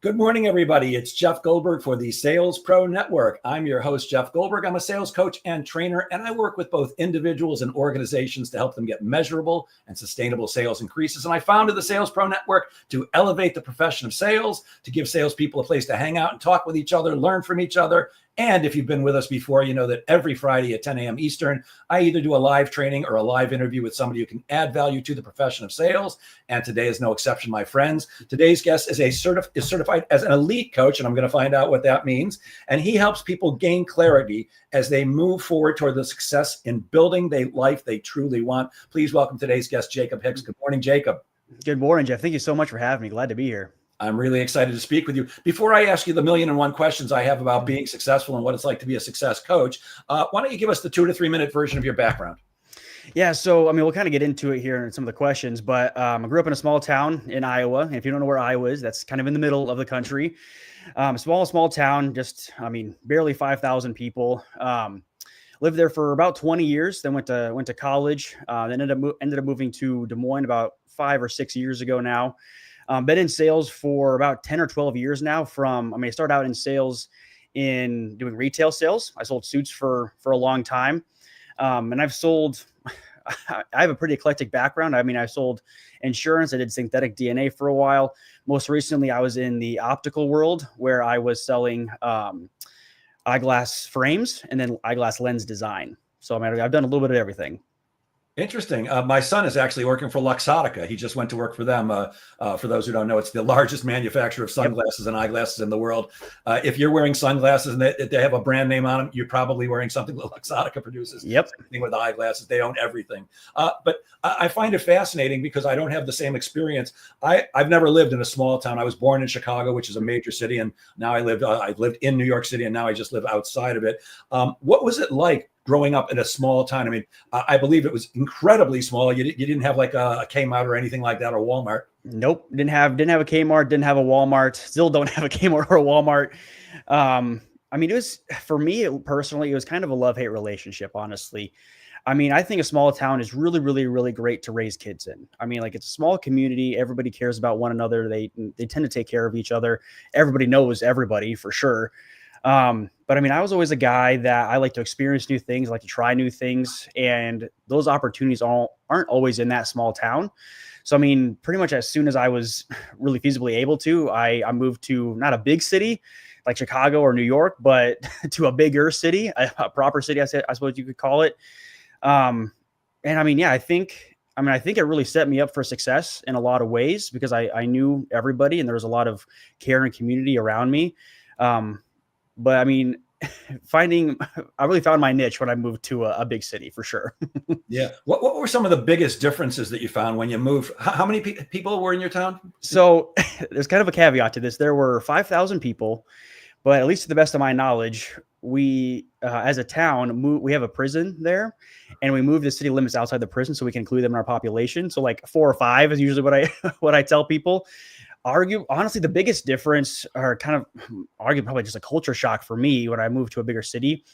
Good morning, everybody. It's Jeff Goldberg for the Sales Pro Network. I'm your host, Jeff Goldberg. I'm a sales coach and trainer, and I work with both individuals and organizations to help them get measurable and sustainable sales increases. And I founded the Sales Pro Network to elevate the profession of sales, to give salespeople a place to hang out and talk with each other, learn from each other. And if you've been with us before, you know that every Friday at 10 a.m. Eastern, I either do a live training or a live interview with somebody who can add value to the profession of sales. And today is no exception, my friends. Today's guest is certified as an elite coach, and I'm going to find out what that means. And he helps people gain clarity as they move forward toward the success in building the life they truly want. Please welcome today's guest, Jacob Hicks. Good morning, Jacob. Good morning, Jeff. Thank you so much for having me. Glad to be here. I'm really excited to speak with you. Before I ask you the 1,000,001 questions I have about being successful and what it's like to be a success coach, why don't you give us the 2 to 3 minute version of your background? Yeah, so we'll kind of get into it here in some of the questions, but I grew up in a small town in Iowa. And if you don't know where Iowa is, that's kind of in the middle of the country. Small town, barely 5,000 people. Lived there for about 20 years, then went to college, then ended up moving to Des Moines about 5 or 6 years ago now. Been in sales for about 10 or 12 years now. I started out in sales in doing retail sales. I sold suits for a long time. And I have a pretty eclectic background. I sold insurance. I did synthetic DNA for a while. Most recently, I was in the optical world where I was selling eyeglass frames and then eyeglass lens design. So I've done a little bit of everything. Interesting. My son is actually working for Luxottica. He just went to work for them. For those who don't know, it's the largest manufacturer of sunglasses and eyeglasses in the world. If you're wearing sunglasses and they have a brand name on them, you're probably wearing something that Luxottica produces. Yep. Same thing with eyeglasses. They own everything. But I find it fascinating because I don't have the same experience. I've never lived in a small town. I was born in Chicago, which is a major city, and now I've lived in New York City, and now I just live outside of it. What was it like growing up in a small town? I believe it was incredibly small. You didn't have like a Kmart or anything like that, or Walmart. Nope. Didn't have a Kmart, didn't have a Walmart, still don't have a Kmart or a Walmart. It was, for me personally, it was kind of a love-hate relationship, honestly. I think a small town is really, really, really great to raise kids in. It's a small community. Everybody cares about one another. They tend to take care of each other. Everybody knows everybody for sure. But I was always a guy that I like to experience new things, I like to try new things, and those opportunities aren't always in that small town. So, pretty much as soon as I was really feasibly able to, I moved to not a big city like Chicago or New York, but to a bigger city, a proper city, I suppose you could call it. I think it really set me up for success in a lot of ways because I knew everybody and there was a lot of care and community around me. But I really found my niche when I moved to a big city for sure. Yeah. What were some of the biggest differences that you found when you moved? How many people were in your town? So there's kind of a caveat to this. There were 5,000 people, but at least to the best of my knowledge, we, as a town, we have a prison there, and we moved the city limits outside the prison so we can include them in our population. So like 4 or 5 is usually what I tell people. Honestly, the biggest difference, or kind of probably just a culture shock for me when I moved to a bigger city,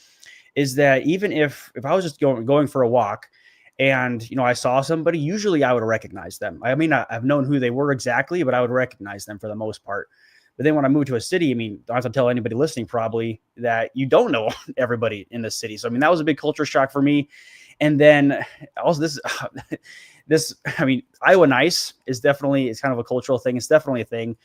is that even if I was just going for a walk and, I saw somebody, usually I would recognize them. I mean, I've known who they were exactly, but I would recognize them for the most part. But then when I moved to a city, I don't have to tell anybody listening probably that you don't know everybody in the city. So, that was a big culture shock for me. And then also Iowa nice it's kind of a cultural thing. It's definitely a thing.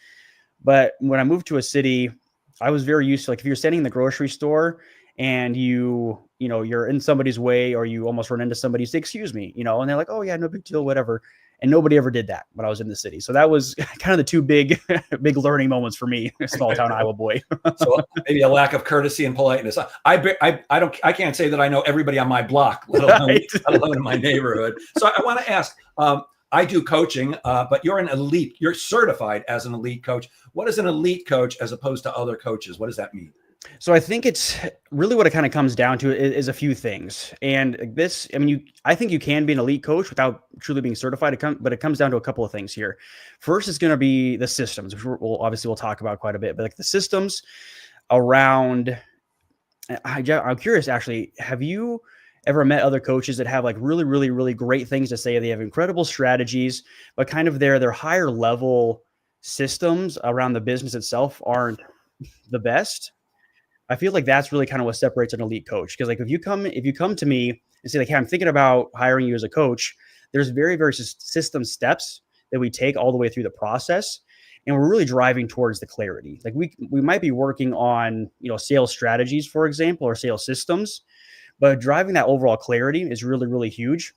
But when I moved to a city, I was very used to, like, if you're standing in the grocery store and you're in somebody's way or you almost run into somebody, you say, "Excuse me," and they're like, "Oh yeah, no big deal, whatever." And nobody ever did that when I was in the city. So that was kind of the two big learning moments for me, a small town Iowa boy. So maybe a lack of courtessy and politeness. I can't say that I know everybody on my block, let alone in my neighborhood. So I want to ask, I do coaching, but you're certified as an elite coach. What is an elite coach as opposed to other coaches? What does that mean? So I think it's really what it kind of comes down to is a few things. And I think you can be an elite coach without truly being certified, but it comes down to a couple of things here. First is going to be the systems, which we'll talk about quite a bit, but like the systems around, I'm curious, actually, have you ever met other coaches that have like really, really, really great things to say? They have incredible strategies, but kind of their higher level systems around the business itself aren't the best, I feel like that's really kind of what separates an elite coach. Because like if you come to me and say like, hey, I'm thinking about hiring you as a coach, there's very, very system steps that we take all the way through the process. And we're really driving towards the clarity. Like we might be working on, sales strategies, for example, or sales systems, but driving that overall clarity is really, really huge.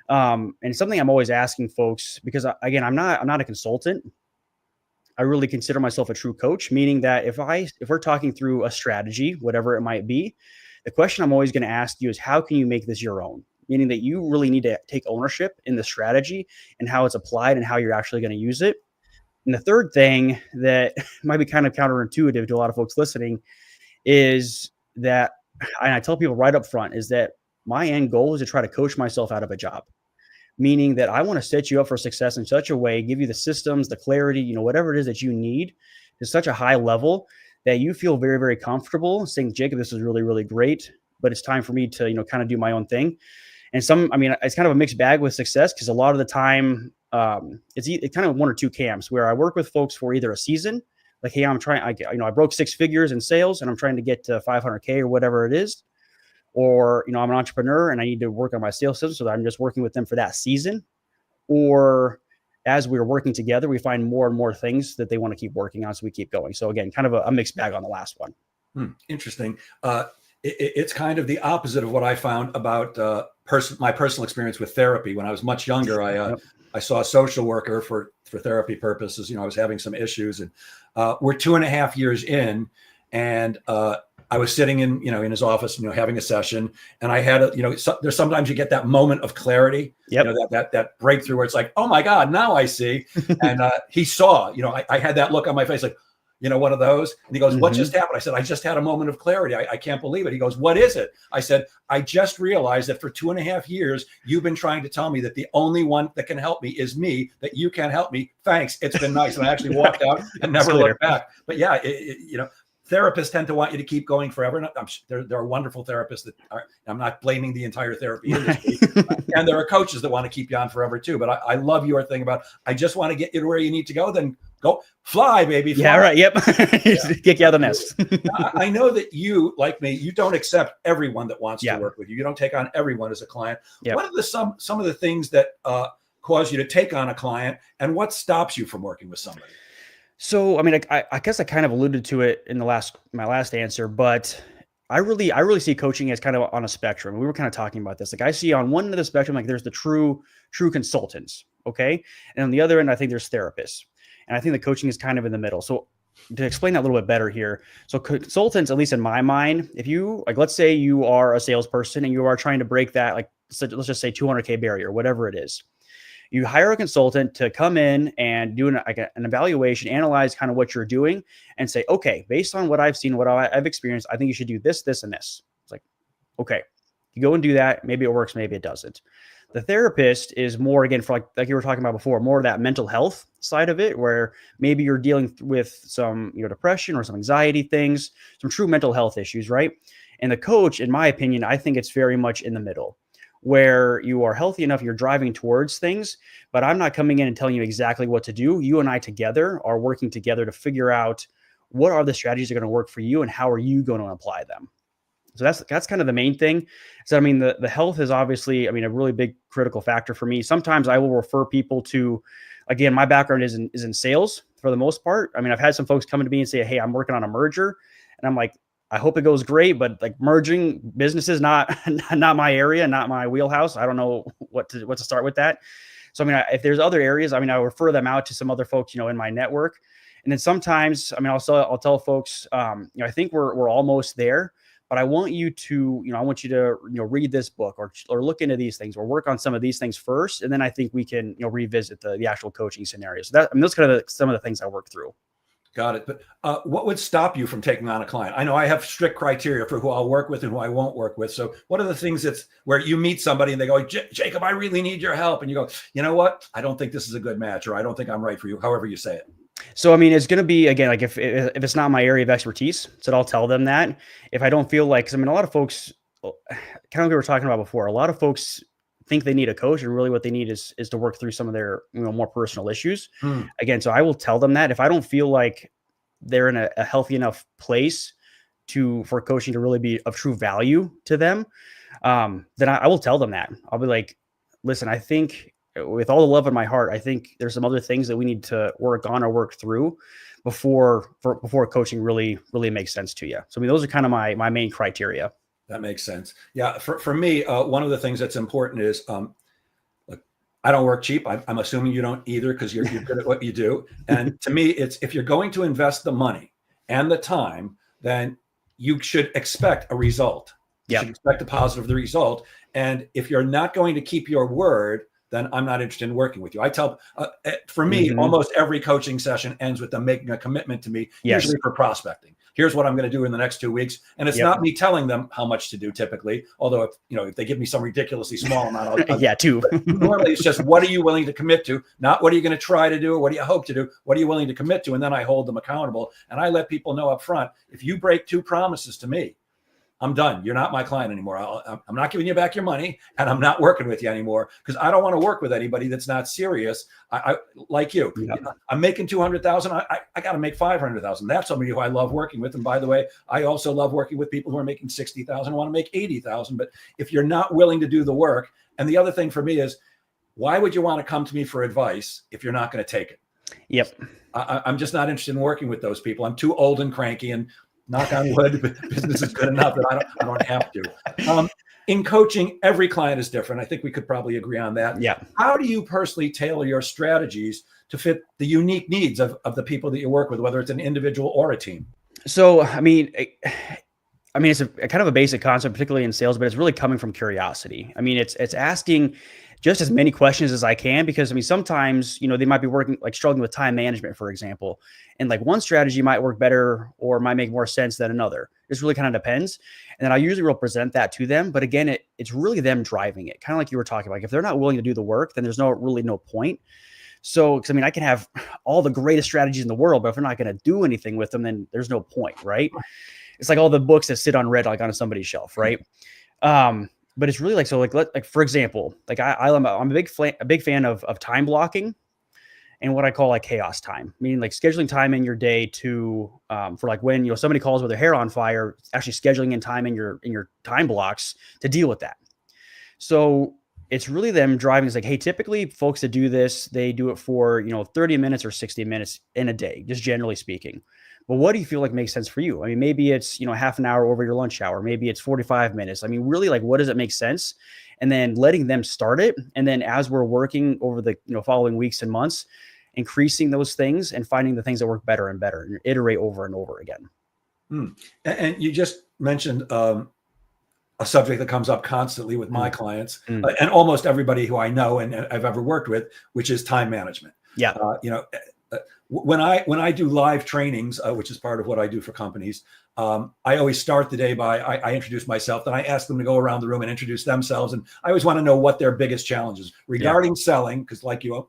And something I'm always asking folks, because again, I'm not a consultant. I really consider myself a true coach, meaning that if we're talking through a strategy, whatever it might be, the question I'm always going to ask you is how can you make this your own? Meaning that you really need to take ownership in the strategy and how it's applied and how you're actually going to use it. And the third thing that might be kind of counterintuitive to a lot of folks listening is that, and I tell people right up front, is that my end goal is to try to coach myself out of a job. Meaning that I want to set you up for success in such a way, give you the systems, the clarity, whatever it is that you need to such a high level that you feel very, very comfortable saying, Jacob, this is really, really great, but it's time for me to, kind of do my own thing. And it's kind of a mixed bag with success because a lot of the time it's kind of one or two camps where I work with folks for either a season, like, hey, I broke 6 figures in sales and I'm trying to get to 500K or whatever it is. Or, I'm an entrepreneur and I need to work on my sales system, so that I'm just working with them for that season. Or as we're working together, we find more and more things that they want to keep working on. So we keep going. So again, kind of a mixed bag on the last one. Interesting. It's kind of the opposite of what I found about my personal experience with therapy. When I was much younger, I saw a social worker for therapy purposes. I was having some issues, and we're 2.5 years in, and I was sitting in his office, having a session, and I had there's sometimes you get that moment of clarity, that breakthrough where it's like, oh my God, now I see. And he saw, I had that look on my face, like, one of those. And he goes, what just happened? I said, I just had a moment of clarity. I can't believe it. He goes, what is it? I said, I just realized that for 2.5 years, you've been trying to tell me that the only one that can help me is me, that you can't help me. Thanks. It's been nice. And I actually walked out and never looked back. But yeah, therapists tend to want you to keep going forever. There are wonderful therapists that are, I'm not blaming the entire therapy industry. And there are coaches that want to keep you on forever too. But I love your thing about, I just want to get you to where you need to go. Then go fly, baby. Fly. Yeah, right. Yep. Kick you out of the nest. I know that you, like me, you don't accept everyone that wants to work with you. You don't take on everyone as a client. Yep. What are some of the things that cause you to take on a client, and what stops you from working with somebody? So, I guess I kind of alluded to it in my last answer, but I really see coaching as kind of on a spectrum. We were kind of talking about this. Like I see on one end of the spectrum, like there's the true consultants. Okay. And on the other end, I think there's therapists, and I think the coaching is kind of in the middle. So to explain that a little bit better here. So consultants, at least in my mind, if you let's say you are a salesperson and you are trying to break that, let's just say 200K barrier, whatever it is. You hire a consultant to come in and do an evaluation, analyze kind of what you're doing, and say, okay, based on what I've seen, what I've experienced, I think you should do this, this, and this. It's like, okay, you go and do that. Maybe it works, maybe it doesn't. The therapist is more, again, for like you were talking about before, more of that mental health side of it, where maybe you're dealing with some depression or some anxiety things, some true mental health issues, right? And the coach, in my opinion, I think it's very much in the middle, where you are healthy enough, you're driving towards things, but I'm not coming in and telling you exactly what to do. You and I together are working together to figure out what are the strategies that are going to work for you and how are you going to apply them. So that's kind of the main thing. So, the health is obviously, a really big critical factor for me. Sometimes I will refer people to, again, my background is in sales for the most part. I've had some folks come to me and say, hey, I'm working on a merger. And I'm like, I hope it goes great, but merging businesses, not my area, not my wheelhouse. I don't know what to start with that. So, if there's other areas, I'll refer them out to some other folks, in my network. And then sometimes, I'll tell folks, I think we're almost there, but I want you to, read this book or look into these things or work on some of these things first. And then I think we can, revisit the actual coaching scenario. So those kind of some of the things I work through. Got it. But what would stop you from taking on a client? I know I have strict criteria for who I'll work with and who I won't work with. So what are the things where you meet somebody and they go, Jacob, I really need your help. And you go, you know what? I don't think this is a good match, or I don't think I'm right for you, however you say it. So, it's going to be, again, if it's not my area of expertise, so I'll tell them that. If I don't feel like, because a lot of folks, kind of like we were talking about before, a lot of folks think they need a coach, and really what they need is to work through some of their, more personal issues. Hmm. Again, so I will tell them that if I don't feel like they're in a healthy enough place for coaching to really be of true value to them, then I will tell them that. I'll be like, listen, I think with all the love in my heart, I think there's some other things that we need to work on or work through before coaching really makes sense to you. So I mean, those are kind of my main criteria. That makes sense. Yeah. For me, one of the things that's important is, look, I don't work cheap. I'm assuming you don't either, because you're good at what you do. And to me, it's, if you're going to invest the money and the time, then you should expect a result. You should expect a positive result. And if you're not going to keep your word, then I'm not interested in working with you. I tell, for me, almost every coaching session ends with them making a commitment to me, usually for prospecting. Here's what I'm going to do in the next 2 weeks. And it's not me telling them how much to do typically, although if they give me some ridiculously small amount, too. Normally it's just, what are you willing to commit to? Not what are you going to try to do, or what do you hope to do? What are you willing to commit to? And then I hold them accountable. And I let people know up front, if you break 2 promises to me, I'm done. You're not my client anymore. I'm not giving you back your money, and I'm not working with you anymore, because I don't want to work with anybody that's not serious. I like you. I'm making 200,000. I got to make 500,000. That's somebody who I love working with. And by the way, I also love working with people who are making 60,000, want to make 80,000. But if you're not willing to do the work, and the other thing for me is, why would you want to come to me for advice if you're not going to take it? I'm just not interested in working with those people. I'm too old and cranky, and knock on wood, business is good enough that I don't have to. In coaching, every client is different. I think we could probably agree on that. How do you personally tailor your strategies to fit the unique needs of the people that you work with, whether it's an individual or a team? So, I mean, it's a kind of a basic concept, particularly in sales, but it's really coming from curiosity. I mean, it's asking just as many questions as I can, because I mean, sometimes, they might be struggling with time management, for example. And like one strategy might work better or might make more sense than another. This really kind of depends. And then I usually will present that to them. But again, it's really them driving it. Kind of like you were talking about. Like, if they're not willing to do the work, then there's really no point. So, because I mean, I can have all the greatest strategies in the world, but if they're not going to do anything with them, then there's no point, right? It's like all the books that sit unread, like on somebody's shelf, right? But it's really like for example, like I'm a big fan of time blocking, and what I call like chaos time, meaning like scheduling time in your day to for like when somebody calls with their hair on fire, actually scheduling in time in your time blocks to deal with that. So it's really them driving. It's like, hey, typically folks that do this, they do it for 30 minutes or 60 minutes in a day, just generally speaking. But what do you feel like makes sense for you? I mean, maybe it's, half an hour over your lunch hour. Maybe it's 45 minutes. I mean, really, like, what does it make sense? And then letting them start it. And then as we're working over the, following weeks and months, increasing those things and finding the things that work better and better, and iterate over and over again. And you just mentioned a subject that comes up constantly with my clients and almost everybody who I know and I've ever worked with, which is time management. When I do live trainings, which is part of what I do for companies, I always start the day by I introduce myself, then I ask them to go around the room and introduce themselves. And I always want to know what their biggest challenges regarding selling, because like you,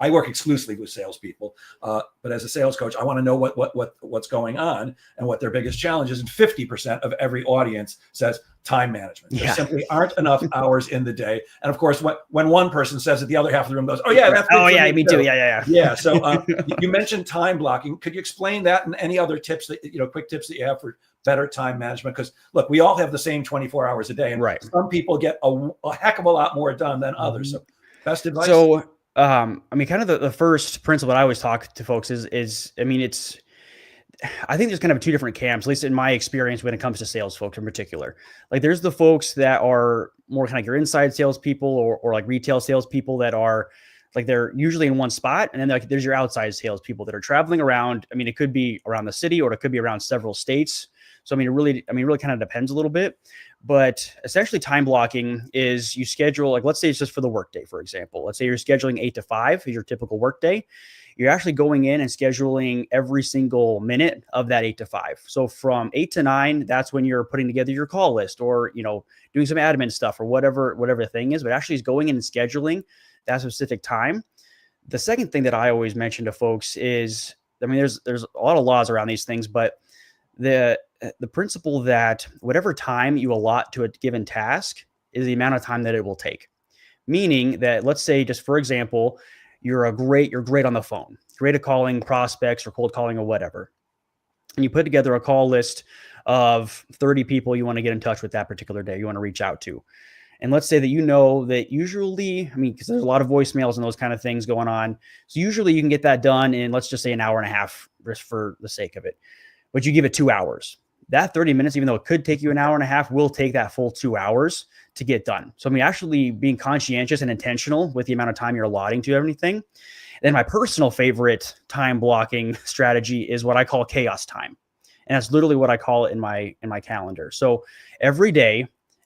I work exclusively with salespeople, but as a sales coach, I want to know what's going on and what their biggest challenge is. And 50% of every audience says time management. There simply aren't enough hours in the day. And of course, when one person says it, the other half of the room goes, "Oh yeah, that's me too. Yeah. So you mentioned time blocking. Could you explain that and any other tips that quick tips that you have for better time management? Because look, we all have the same 24 hours a day, and some people get a heck of a lot more done than others. So best advice. So I mean, kind of the first principle that I always talk to folks is I mean, I think there's kind of 2 different camps, at least in my experience when it comes to sales folks in particular. Like, there's the folks that are more kind of like your inside salespeople or like retail salespeople that are like, they're usually in one spot. And then there's your outside salespeople that are traveling around. I mean, it could be around the city or it could be around several states. So, I mean, it really kind of depends a little bit. But essentially, time blocking is you schedule, like, let's say it's just for the workday, for example. Let's say you're scheduling 8 to 5 is your typical workday. You're actually going in and scheduling every single minute of that 8 to 5. So from 8 to 9, that's when you're putting together your call list or, doing some admin stuff or whatever the thing is, but actually is going in and scheduling that specific time. The second thing that I always mention to folks is, I mean, there's a lot of laws around these things, but the principle that whatever time you allot to a given task is the amount of time that it will take. Meaning that, let's say, just for example, you're great on the phone, great at calling prospects or cold calling or whatever. And you put together a call list of 30 people you want to get in touch with that particular day, you want to reach out to. And let's say that that usually, because there's a lot of voicemails and those kind of things going on. So usually you can get that done in, let's just say, an hour and a half, just for the sake of it. But you give it 2 hours. That 30 minutes, even though it could take you an hour and a half, will take that full 2 hours to get done. So, actually being conscientious and intentional with the amount of time you're allotting to everything. Then my personal favorite time blocking strategy is what I call chaos time. And that's literally what I call it in my calendar. So every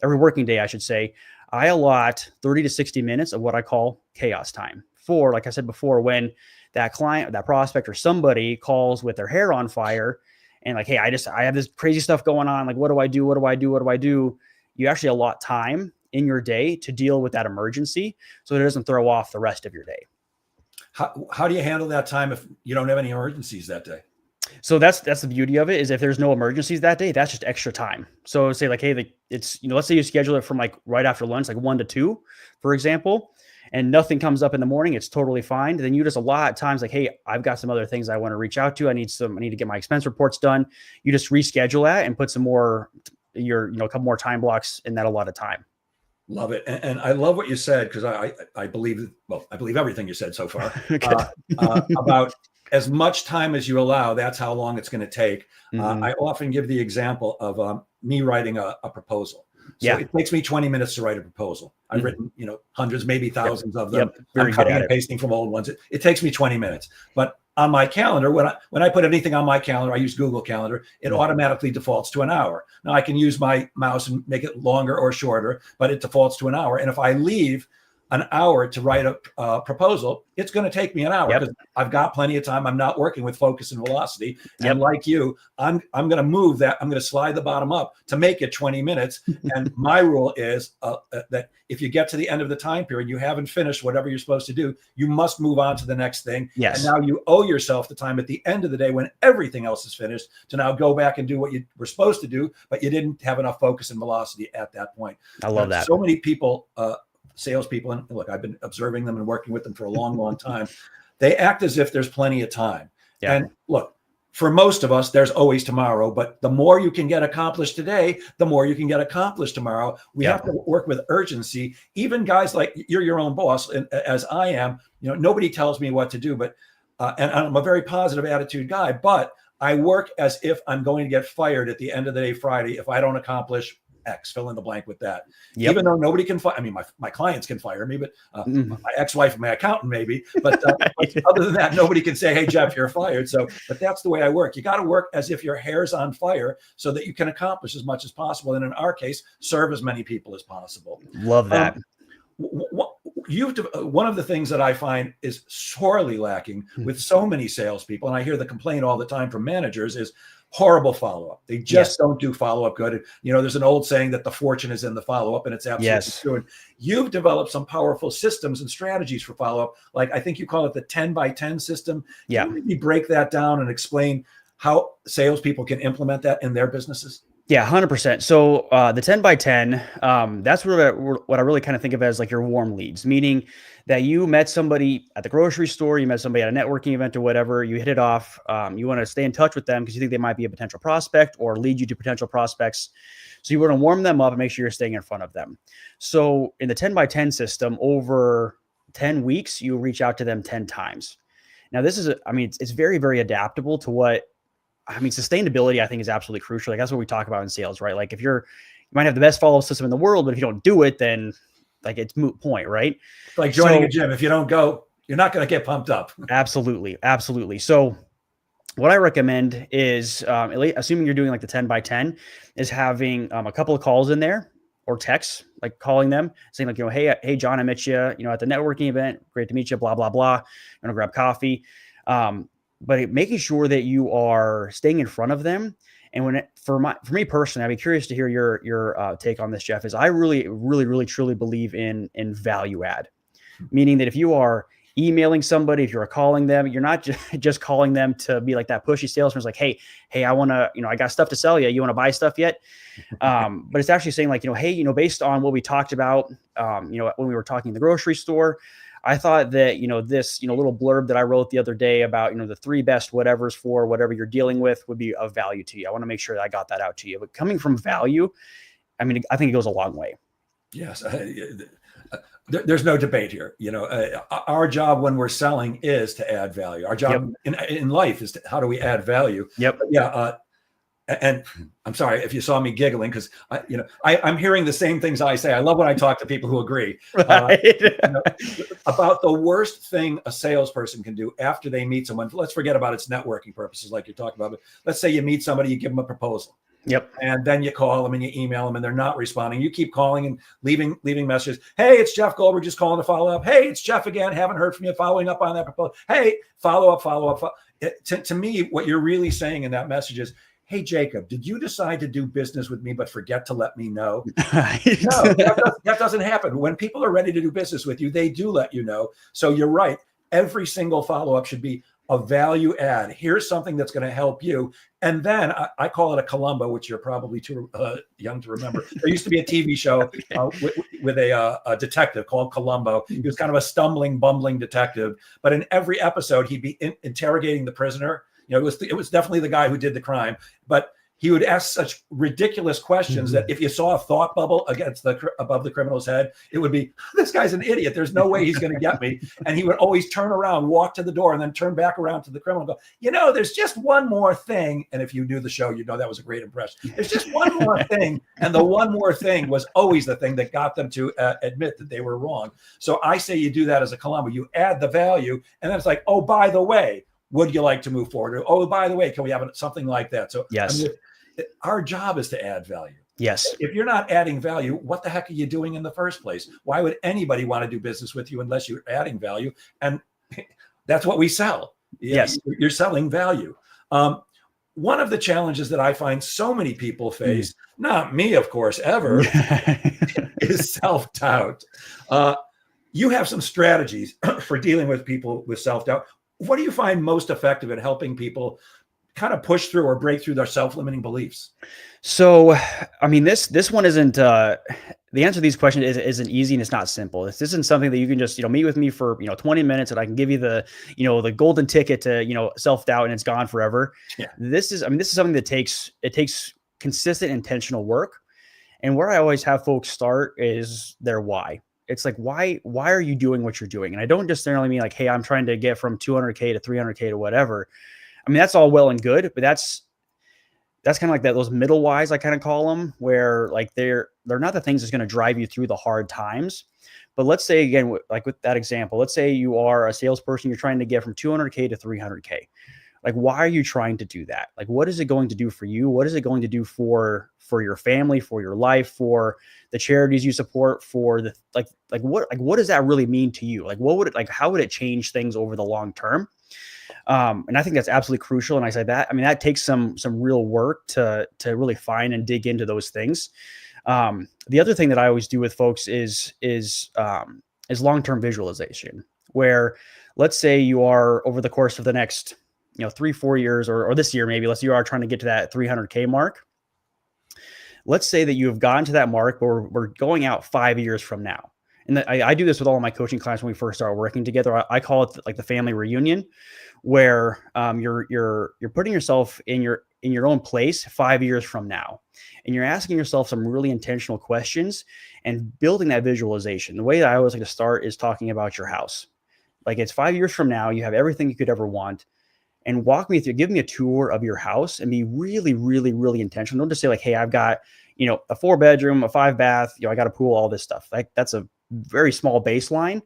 working day, I should say, I allot 30 to 60 minutes of what I call chaos time for, like I said before, when that client, that prospect, or somebody calls with their hair on fire and like, hey, I have this crazy stuff going on. Like, what do I do? What do I do? What do I do? You actually allot time in your day to deal with that emergency so it doesn't throw off the rest of your day. How do you handle that time if you don't have any emergencies that day? So that's the beauty of it, is if there's no emergencies that day, that's just extra time. So say like, hey, it's, let's say you schedule it from like right after lunch, like 1 to 2, for example, and nothing comes up in the morning, it's totally fine. Then you just allot times like, hey, I've got some other things I want to reach out to. I need to get my expense reports done. You just reschedule that and put some more, a couple more time blocks in that allotted time. Love it. And I love what you said, because I believe everything you said so far about as much time as you allow, that's how long it's going to take. Mm-hmm. I often give the example of me writing a proposal. So it takes me 20 minutes to write a proposal. I've written, hundreds, maybe thousands of them. I'm cutting and pasting from old ones. It takes me 20 minutes. But on my calendar, when I put anything on my calendar, I use Google Calendar, it automatically defaults to an hour. Now I can use my mouse and make it longer or shorter, but it defaults to an hour. And if I leave an hour to write a proposal, it's going to take me an hour because I've got plenty of time. I'm not working with focus and velocity. And like you, I'm going to move that. I'm going to slide the bottom up to make it 20 minutes. And my rule is that if you get to the end of the time period, you haven't finished whatever you're supposed to do, you must move on to the next thing. Yes. And now you owe yourself the time at the end of the day when everything else is finished to now go back and do what you were supposed to do, but you didn't have enough focus and velocity at that point. I love that. So many people, salespeople, and look, I've been observing them and working with them for a long, long time. They act as if there's plenty of time. Yeah. And look, for most of us, there's always tomorrow, but the more you can get accomplished today, the more you can get accomplished tomorrow. We have to work with urgency. Even guys like you're your own boss, and as I am, nobody tells me what to do, but, and I'm a very positive attitude guy, but I work as if I'm going to get fired at the end of the day, Friday, if I don't accomplish X, fill in the blank with that. Even though nobody can fire, my clients can fire me, but my ex-wife and my accountant maybe, but other than that, nobody can say, hey, Jeff, you're fired. So, but that's the way I work. You got to work as if your hair's on fire so that you can accomplish as much as possible. And in our case, serve as many people as possible. Love that. One of the things that I find is sorely lacking with so many salespeople, and I hear the complaint all the time from managers, is horrible follow-up. They just don't do follow-up good. There's an old saying that the fortune is in the follow-up, and it's absolutely true. And you've developed some powerful systems and strategies for follow-up. Like I think you call it the 10 by 10 system. Can you maybe break that down and explain how salespeople can implement that in their businesses? Yeah, 100%. So the 10 by 10, that's what I really kind of think of as like your warm leads, meaning that you met somebody at the grocery store, you met somebody at a networking event or whatever, you hit it off. You want to stay in touch with them because you think they might be a potential prospect or lead you to potential prospects. So you want to warm them up and make sure you're staying in front of them. So in the 10 by 10 system, over 10 weeks, you reach out to them 10 times. Now this is, it's very, very adaptable to what, sustainability, I think, is absolutely crucial. Like that's what we talk about in sales, right? Like you might have the best follow-up system in the world, but if you don't do it, then like it's moot point, right? It's like joining a gym. If you don't go, you're not going to get pumped up. Absolutely. Absolutely. So what I recommend is, assuming you're doing like the 10 by 10, is having a couple of calls in there or texts, like calling them, saying like, hey, John, I met you, at the networking event. Great to meet you, blah, blah, blah. I'm going to grab coffee. But making sure that you are staying in front of them. And for me personally, I'd be curious to hear your take on this, Jeff, is I really, really, really, truly believe in value add, meaning that if you are emailing somebody, if you're calling them, you're not just calling them to be like that pushy salesman. It's like, hey, I want to, I got stuff to sell you. You want to buy stuff yet? But it's actually saying like, hey, based on what we talked about, when we were talking in the grocery store, I thought that, this, little blurb that I wrote the other day about, the 3 best whatevers for whatever you're dealing with would be of value to you. I want to make sure that I got that out to you. But coming from value, I think it goes a long way. Yes. There's no debate here. Our job when we're selling is to add value. Our job in life is how do we add value? Yep. Yeah. And I'm sorry if you saw me giggling because I'm hearing the same things I say. I love when I talk to people who agree about the worst thing a salesperson can do after they meet someone. Let's forget about its networking purposes, like you're talking about. But let's say you meet somebody, you give them a proposal. Yep. And then you call them and you email them and they're not responding. You keep calling and leaving messages. Hey, it's Jeff Goldberg, just calling to follow up. Hey, it's Jeff again. Haven't heard from you. Following up on that proposal. Hey, follow up. To me, what you're really saying in that message is, hey, Jacob, did you decide to do business with me but forget to let me know? No, that doesn't happen. When people are ready to do business with you, they do let you know. So you're right. Every single follow-up should be a value add. Here's something that's going to help you. And then I call it a Columbo, which you're probably too young to remember. There used to be a TV show with a detective called Columbo. He was kind of a stumbling, bumbling detective. But in every episode, he'd be interrogating the prisoner. It was definitely the guy who did the crime. But he would ask such ridiculous questions that if you saw a thought bubble above the criminal's head, it would be, this guy's an idiot. There's no way he's going to get me. And he would always turn around, walk to the door, and then turn back around to the criminal and go, there's just one more thing. And if you knew the show, that was a great impression. There's just one more thing. And the one more thing was always the thing that got them to admit that they were wrong. So I say you do that as a Columbo. You add the value, and then it's like, oh, by the way, would you like to move forward? Or, oh, by the way, can we have something like that? So yes. Our job is to add value. Yes. If you're not adding value, what the heck are you doing in the first place? Why would anybody want to do business with you unless you're adding value? And that's what we sell. Yes. You're selling value. One of the challenges that I find so many people face, not me, of course, ever, is self-doubt. You have some strategies for dealing with people with self-doubt. What do you find most effective at helping people kind of push through or break through their self-limiting beliefs? So, this one isn't, the answer to these questions isn't easy and it's not simple. This isn't something that you can just, meet with me for, 20 minutes and I can give you the, the golden ticket to, self-doubt and it's gone forever. Yeah. This is something that takes consistent intentional work. And where I always have folks start is their why. It's like, why are you doing what you're doing? And I don't just necessarily mean like, hey, I'm trying to get from 200K to 300K to whatever. That's all well and good, but that's kind of like those middle whys, I kind of call them, where like they're not the things that's going to drive you through the hard times. But let's say again, like with that example, let's say you are a salesperson, you're trying to get from 200K to 300K. Like, why are you trying to do that? Like, what is it going to do for you? What is it going to do for your family, for your life, for the charities you support, for the what does that really mean to you? Like, how would it change things over the long term? And I think that's absolutely crucial. And I say that, that takes some real work to really find and dig into those things. The other thing that I always do with folks is long-term visualization, where let's say you are over the course of the next, 3-4 years or this year, maybe let's say you are trying to get to that 300K mark. Let's say that you have gotten to that mark, or we're going out 5 years from now. And I do this with all of my coaching clients when we first start working together. I call it like the family reunion, where you're putting yourself in your own place 5 years from now, and you're asking yourself some really intentional questions and building that visualization. The way that I always like to start is talking about your house. Like, it's 5 years from now, you have everything you could ever want, and walk me through, give me a tour of your house and be really, really, really intentional. Don't just say like, hey, I've got, a 4-bedroom, a 5-bath, I got a pool, all this stuff. Like, that's a very small baseline,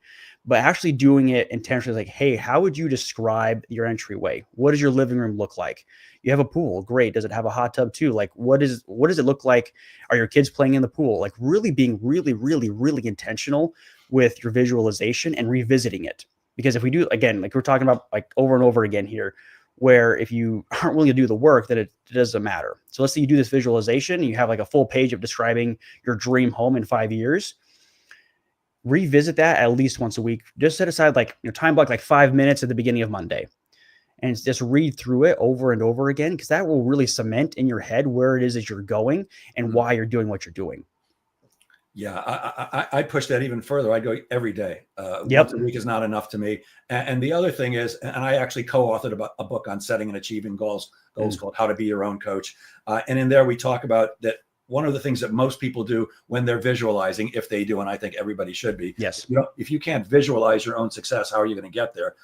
but actually doing it intentionally, like, hey, how would you describe your entryway? What does your living room look like? You have a pool. Great. Does it have a hot tub too? Like, what does it look like? Are your kids playing in the pool? Like, really being really, really, really intentional with your visualization and revisiting it. Because if we do, again, like we're talking about like over and over again here, where if you aren't willing to do the work, then it doesn't matter. So let's say you do this visualization and you have like a full page of describing your dream home in 5 years. revisit that at least once a week. Just set aside like time block, like 5 minutes at the beginning of Monday, and just read through it over and over again, because that will really cement in your head where it is that you're going and why you're doing what you're doing. Yeah, I push that even further. I go every day. Yep. Once a week is not enough to me. And the other thing is, and I actually co-authored a book on setting and achieving goals called How to Be Your Own Coach. And in there, we talk about that. One of the things that most people do when they're visualizing, if they do, and I think everybody should be, yes, if you can't visualize your own success, how are you going to get there?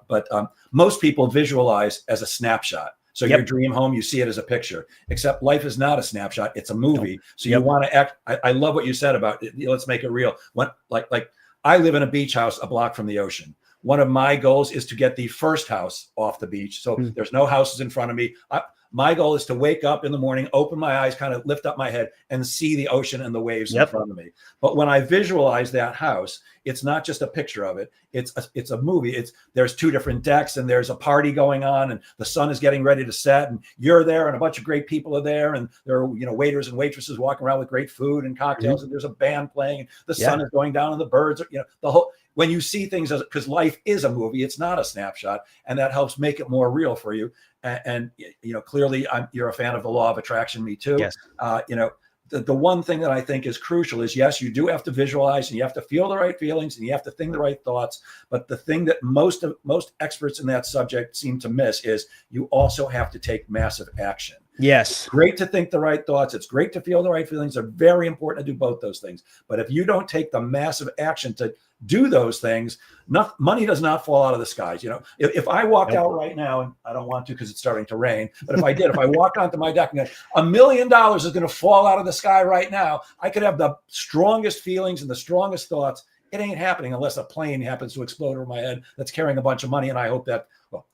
But most people visualize as a snapshot. So your dream home, you see it as a picture, except life is not a snapshot. It's a movie. So you want to act. I love what you said about it. Let's make it real. Like I live in a beach house a block from the ocean. One of my goals is to get the first house off the beach. So there's no houses in front of me. My goal is to wake up in the morning, open my eyes, kind of lift up my head and see the ocean and the waves in front of me. But when I visualize that house, it's not just a picture of it. It's a movie. There's two different decks and there's a party going on and the sun is getting ready to set and you're there and a bunch of great people are there and there are, waiters and waitresses walking around with great food and cocktails and there's a band playing and the sun is going down and the birds are, the whole, when you see things because life is a movie, it's not a snapshot, and that helps make it more real for you. And clearly you're a fan of the law of attraction, me too. Yes. The one thing that I think is crucial is, yes, you do have to visualize and you have to feel the right feelings and you have to think the right thoughts. But the thing that most experts in that subject seem to miss is you also have to take massive action. Yes. It's great to think the right thoughts. It's great to feel the right feelings. They're very important to do both those things. But if you don't take the massive action to do those things, money does not fall out of the skies. If I walked out right now, and I don't want to because it's starting to rain, but if I did, if I walked onto my deck and $1 million is going to fall out of the sky right now, I could have the strongest feelings and the strongest thoughts. It ain't happening unless a plane happens to explode over my head that's carrying a bunch of money. And I hope that,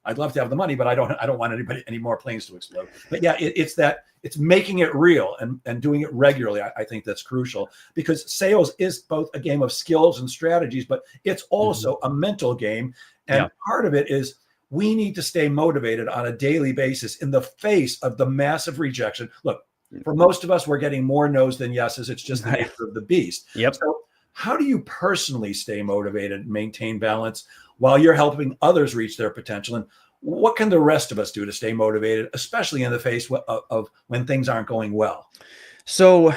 I'd love to have the money, but I don't want any more planes to explode. But yeah, it's making it real and doing it regularly. I think that's crucial because sales is both a game of skills and strategies, but it's also a mental game. And part of it is we need to stay motivated on a daily basis in the face of the massive rejection. Look, for most of us, we're getting more no's than yeses. It's just the nature of the beast. So how do you personally stay motivated and maintain balance while you're helping others reach their potential? And what can the rest of us do to stay motivated, especially in the face of when things aren't going well? So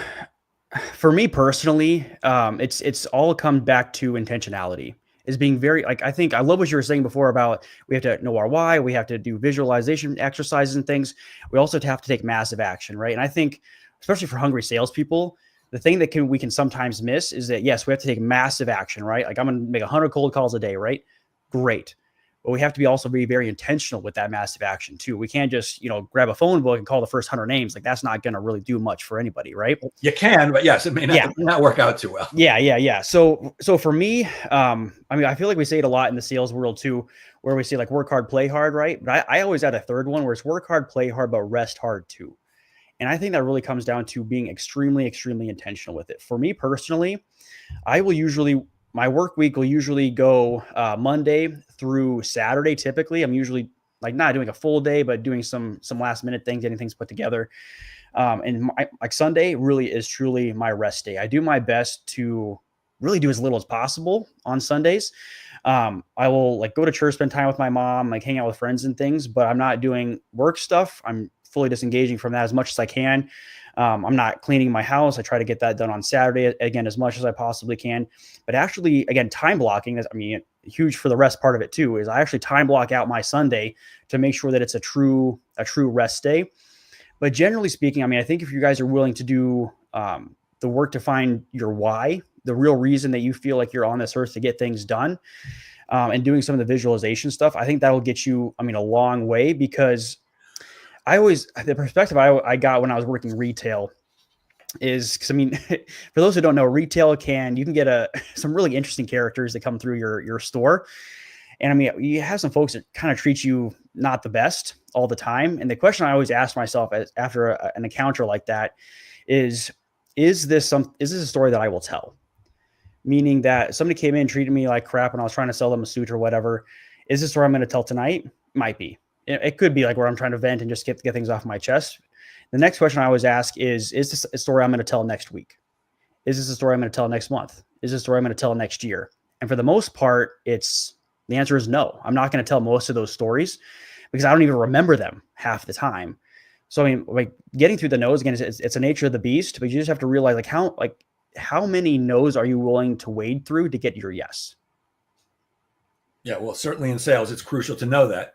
for me personally, it's all come back to intentionality. Is being very, I think I love what you were saying before about we have to know our why, we have to do visualization exercises and things. We also have to take massive action, right? And I think, especially for hungry salespeople, the thing that we can sometimes miss is that, yes, we have to take massive action, right? Like I'm going to make 100 cold calls a day, right? Great. But we have to also be very intentional with that massive action too. We can't just, grab a phone book and call the first 100 names. Like that's not going to really do much for anybody, right? You can, but yes, it may not work out too well. Yeah. So for me, I feel like we say it a lot in the sales world too, where we say like work hard, play hard, right? But I always add a third one where it's work hard, play hard, but rest hard too. And I think that really comes down to being extremely, extremely intentional with it. For me personally, my work week will usually go Monday through Saturday. Typically, I'm usually like not doing a full day, but doing some last minute things, getting things put together. And Sunday really is truly my rest day. I do my best to really do as little as possible on Sundays. I will go to church, spend time with my mom, hang out with friends and things, but I'm not doing work stuff. I'm fully disengaging from that as much as I can. I'm not cleaning my house. I try to get that done on Saturday, again, as much as I possibly can. But actually, again, time blocking is, huge for the rest part of it too, is I actually time block out my Sunday to make sure that it's a true rest day. But generally speaking, I think if you guys are willing to do the work to find your why, the real reason that you feel like you're on this earth to get things done, and doing some of the visualization stuff, I think that'll get you, a long way, because the perspective I got when I was working retail is, because for those who don't know, retail you can get some really interesting characters that come through your store. And you have some folks that kind of treat you not the best all the time. And the question I always ask myself after an encounter like that is this a story that I will tell? Meaning that somebody came in, treated me like crap when I was trying to sell them a suit or whatever. Is this story I'm going to tell tonight? Might be. It could be where I'm trying to vent and just get things off my chest. The next question I always ask is this a story I'm going to tell next week? Is this a story I'm going to tell next month? Is this a story I'm going to tell next year? And for the most part, the answer is no. I'm not going to tell most of those stories because I don't even remember them half the time. So, I mean, like getting through the no's again, it's the nature of the beast, but you just have to realize how many no's are you willing to wade through to get your yes? Yeah, well, certainly in sales, it's crucial to know that.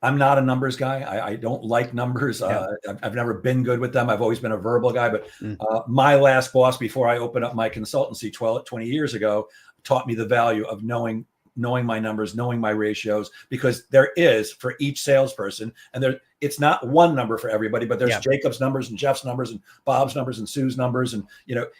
I'm not a numbers guy. I don't like numbers. I've never been good with them. I've always been a verbal guy. But my last boss, before I opened up my consultancy 20 years ago, taught me the value of knowing my numbers, knowing my ratios, because there is for each salesperson, and it's not one number for everybody, but there's Jacob's numbers and Jeff's numbers and Bob's numbers and Sue's numbers. And,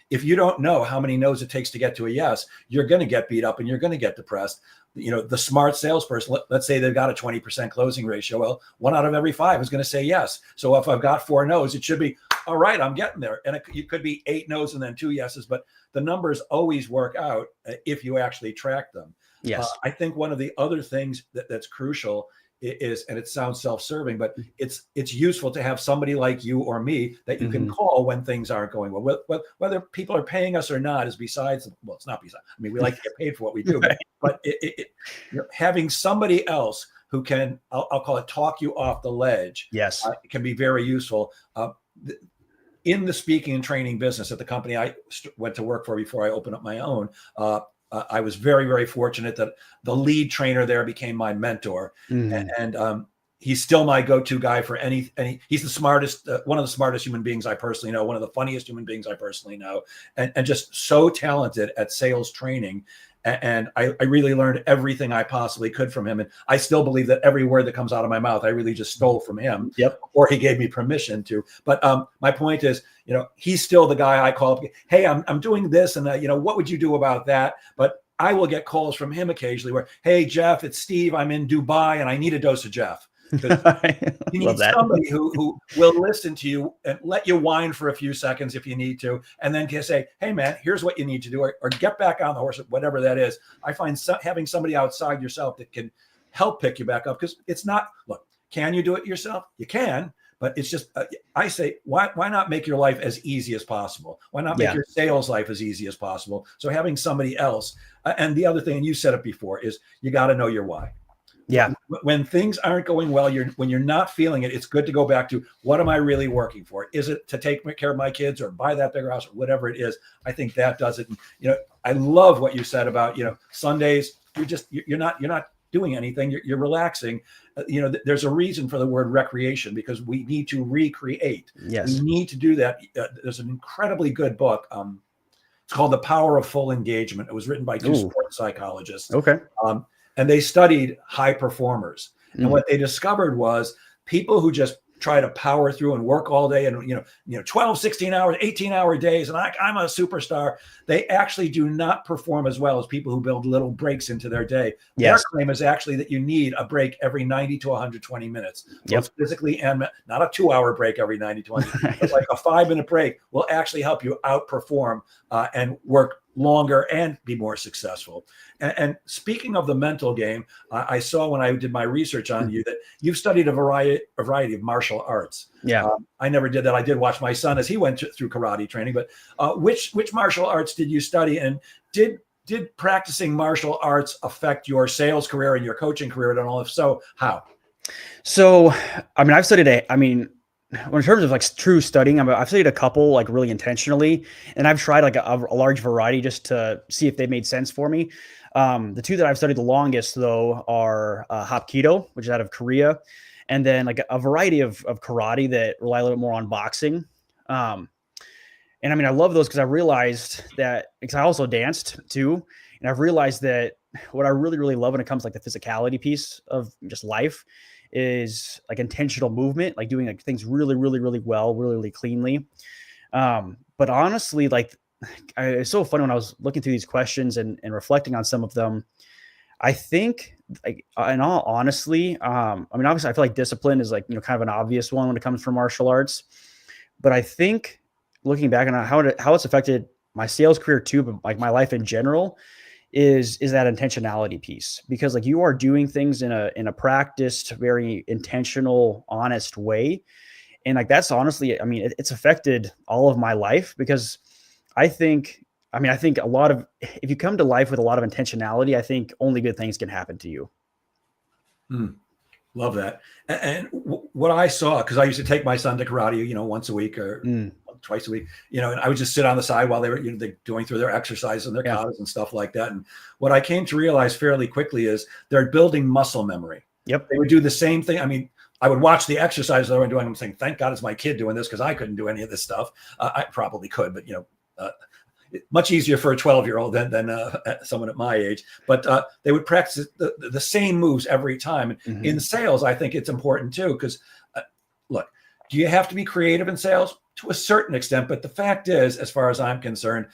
if you don't know how many no's it takes to get to a yes, you're going to get beat up and you're going to get depressed. The smart salesperson, let's say they've got a 20% closing ratio. Well, 1 out of every 5 is going to say yes. So if I've got 4 no's, it should be, all right, I'm getting there. And it could be 8 no's and then 2 yeses, but the numbers always work out if you actually track them. Yes. I think one of the other things that's crucial is, and it sounds self-serving, but it's useful to have somebody like you or me that you can call when things aren't going well. Whether people are paying us or not is besides. Well, it's not besides. I mean, we like to get paid for what we do, Right. but having somebody else who can, I'll call it, talk you off the ledge. Yes, can be very useful. In the speaking and training business at the company I went to work for before I opened up my own. I was very, very fortunate that the lead trainer there became my mentor, and he's still my go-to guy for any. He's the smartest, one of the smartest human beings I personally know, one of the funniest human beings I personally know, and just so talented at sales training. And I really learned everything I possibly could from him. And I still believe that every word that comes out of my mouth, I really just stole from him, or he gave me permission to. But my point is, he's still the guy I call up. Hey, I'm doing this. And, what would you do about that? But I will get calls from him occasionally where, hey, Jeff, it's Steve. I'm in Dubai and I need a dose of Jeff. You need somebody who will listen to you and let you whine for a few seconds if you need to, and then can say, hey, man, here's what you need to do, or get back on the horse, whatever that is. I find having somebody outside yourself that can help pick you back up, because it's not, look, can you do it yourself? You can, but it's just, I say, why not make your life as easy as possible? Why not make your sales life as easy as possible? So having somebody else, and the other thing, and you said it before, is you got to know your why. Yeah. When things aren't going well, when you're not feeling it, it's good to go back to, what am I really working for? Is it to take care of my kids or buy that bigger house or whatever it is? I think that does it. And, I love what you said about, Sundays, you're not doing anything. You're relaxing. There's a reason for the word recreation, because we need to recreate. Yes. We need to do that. There's an incredibly good book. It's called The Power of Full Engagement. It was written by 2 sports psychologists. Okay. And they studied high performers. And what they discovered was people who just try to power through and work all day and, 12, 16 hours, 18-hour days. And I'm a superstar. They actually do not perform as well as people who build little breaks into their day. Their claim is actually that you need a break every 90 to 120 minutes, both physically and not a 2-hour break every 90 to 120, but like a 5-minute break will actually help you outperform and work longer and be more successful. And speaking of the mental game, I saw when I did my research on you that you've studied a variety of martial arts. Yeah. I never did that. I did watch my son as he went through karate training, but which martial arts did you study? And did practicing martial arts affect your sales career and your coaching career at all? If so, how? So, I've studied in terms of like true studying, I've studied a couple like really intentionally, and I've tried like a large variety just to see if they made sense for me. The 2 that I've studied the longest though are Hapkido, which is out of Korea, and then like a variety of karate that rely a little bit more on boxing. And I love those because I realized that, because I also danced too, and I've realized that what I really, really love when it comes to like the physicality piece of just life is like intentional movement, like doing like things really, really, really well, really, really cleanly. But honestly, like it's so funny when I was looking through these questions and reflecting on some of them. I think, like, in all honestly, obviously I feel like discipline is like, kind of an obvious one when it comes from martial arts, but I think looking back on how it's affected my sales career too, but like my life in general, is that intentionality piece, because like you are doing things in a practiced, very intentional, honest way. And like, that's honestly, I mean, it's affected all of my life because I think, I think a lot of, if you come to life with a lot of intentionality, I think only good things can happen to you. Hmm. Love that. And what I saw, because I used to take my son to karate, once a week or twice a week, and I would just sit on the side while they were, they're going through their exercises and their Yeah. katas and stuff like that. And what I came to realize fairly quickly is they're building muscle memory. Yep. They would do the same thing. I mean, I would watch the exercises they were doing. I'm saying, thank God it's my kid doing this because I couldn't do any of this stuff. I probably could, but much easier for a 12-year-old than someone at my age. But they would practice the same moves every time. Mm-hmm. In sales, I think it's important too, because look, do you have to be creative in sales? To a certain extent, but the fact is, as far as I'm concerned,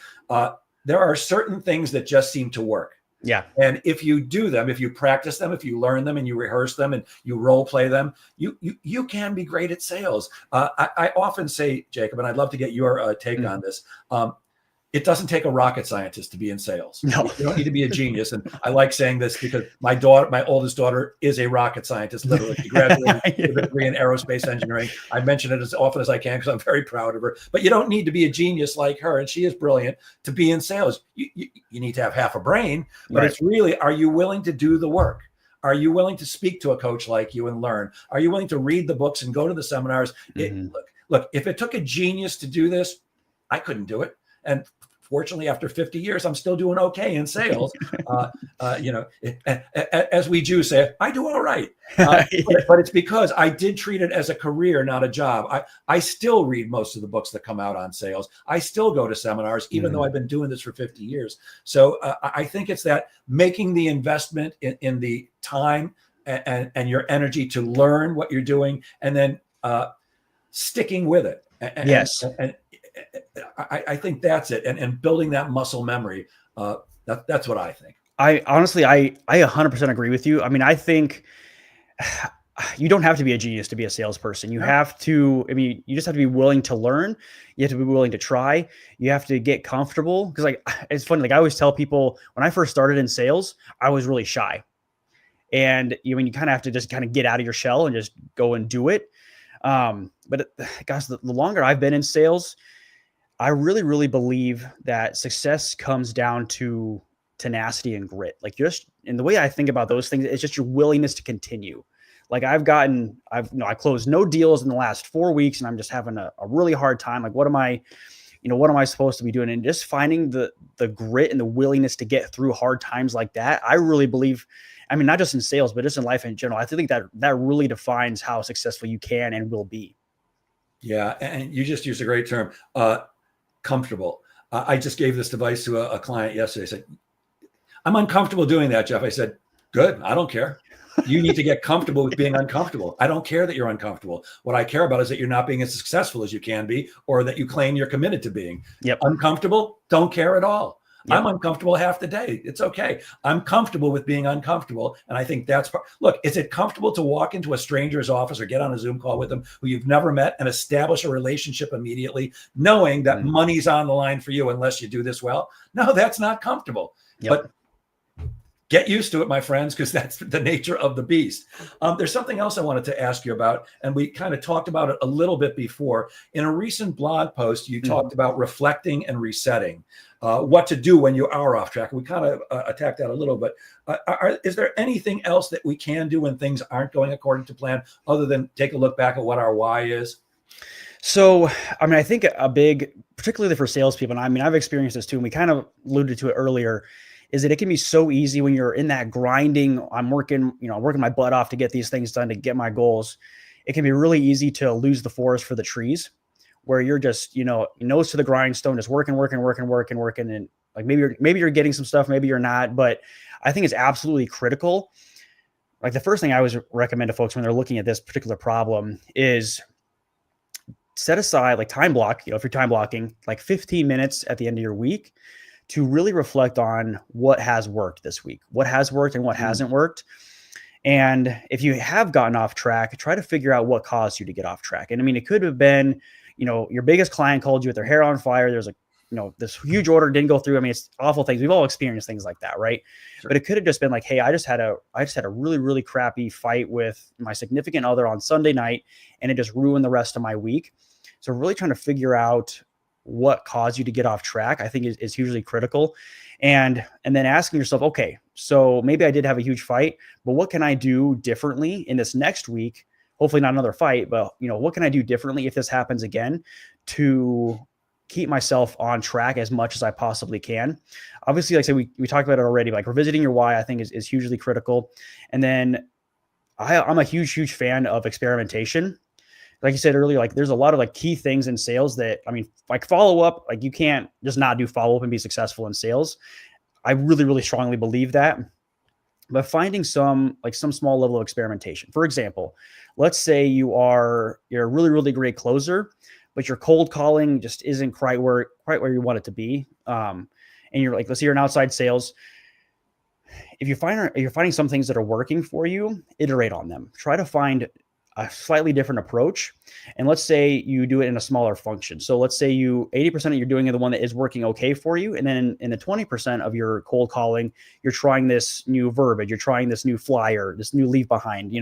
there are certain things that just seem to work. Yeah. And if you do them, if you practice them, if you learn them and you rehearse them and you role play them, you can be great at sales. I often say, Jacob, and I'd love to get your take on this. It doesn't take a rocket scientist to be in sales. No. You don't need to be a genius. And I like saying this because my oldest daughter is a rocket scientist, literally. She graduated with a degree in aerospace engineering. I mention it as often as I can because I'm very proud of her. But you don't need to be a genius like her, and she is brilliant, to be in sales. You need to have half a brain, but It's really, are you willing to do the work? Are you willing to speak to a coach like you and learn? Are you willing to read the books and go to the seminars? Look, if it took a genius to do this, I couldn't do it. And fortunately, after 50 years, I'm still doing okay in sales. As we Jews say, I do all right. But it's because I did treat it as a career, not a job. I still read most of the books that come out on sales. I still go to seminars, even though I've been doing this for 50 years. So I think it's that making the investment in the time and your energy to learn what you're doing, and then sticking with it. Yes. I think that's it. And building that muscle memory. That's what I think. I honestly, I 100% agree with you. I mean, I think you don't have to be a genius to be a salesperson. You have to, you just have to be willing to learn. You have to be willing to try. You have to get comfortable. Cause it's funny. Like, I always tell people, when I first started in sales, I was really shy. And you kind of have to just kind of get out of your shell and just go and do it. But guys, the longer I've been in sales, I really, really believe that success comes down to tenacity and grit. Like, and the way I think about those things, it's just your willingness to continue. Like, I closed no deals in the last 4 weeks, and I'm just having a really hard time. Like, what am I supposed to be doing? And just finding the grit and the willingness to get through hard times like that, I really believe, not just in sales, but just in life in general, I think that really defines how successful you can and will be. Yeah. And you just used a great term, comfortable. I just gave this advice to a client yesterday. I said, I'm uncomfortable doing that, Jeff. I said, good. I don't care. You need to get comfortable with being uncomfortable. I don't care that you're uncomfortable. What I care about is that you're not being as successful as you can be, or that you claim you're committed to being. Yep. Uncomfortable, don't care at all. Yep. I'm uncomfortable half the day. It's okay. I'm comfortable with being uncomfortable. And I think look, is it comfortable to walk into a stranger's office or get on a Zoom call with them who you've never met and establish a relationship immediately, knowing that money's on the line for you unless you do this well? No, that's not comfortable. Yep. But get used to it, my friends, because that's the nature of the beast. There's something else I wanted to ask you about, and we kind of talked about it a little bit before. In a recent blog post, you talked about reflecting and resetting, what to do when you are off track. We kind of attacked that a little bit. Is there anything else that we can do when things aren't going according to plan, other than take a look back at what our why is? So, I think a big, particularly for salespeople, and I've experienced this too, and we kind of alluded to it earlier, is that it can be so easy when you're in that grinding, I'm working my butt off to get these things done, to get my goals. It can be really easy to lose the forest for the trees, where you're just, nose to the grindstone, just working. And like, maybe you're getting some stuff, maybe you're not, but I think it's absolutely critical. Like, the first thing I always recommend to folks when they're looking at this particular problem is set aside, like, time block, if you're time blocking, like 15 minutes at the end of your week to really reflect on what has worked this week, what has worked and what hasn't worked. And if you have gotten off track, try to figure out what caused you to get off track. And it could have been, your biggest client called you with their hair on fire. There's a this huge order didn't go through. I mean, it's awful things. We've all experienced things like that, right? Sure. But it could have just been like, hey, I just had a really, really crappy fight with my significant other on Sunday night, and it just ruined the rest of my week. So really trying to figure out what caused you to get off track, I think is hugely critical. And then asking yourself, okay, so maybe I did have a huge fight, but what can I do differently in this next week? Hopefully not another fight, but what can I do differently if this happens again to keep myself on track as much as I possibly can? Obviously, like I said, we talked about it already, like revisiting your why, I think is hugely critical. And then I'm a huge fan of experimentation. Like you said earlier, like there's a lot of like key things in sales that, I mean, like follow up, like you can't just not do follow up and be successful in sales. I really, really strongly believe that. But finding some small level of experimentation. For example, let's say you're a really, really great closer, but your cold calling just isn't quite where you want it to be. And you're like, let's say you're in outside sales. If you're finding some things that are working for you, iterate on them. Try to find a slightly different approach. And let's say you do it in a smaller function. So let's say 80% you're doing the one that is working okay for you. And then in the 20% of your cold calling, you're trying this new verbiage, you're trying this new flyer, this new leave behind,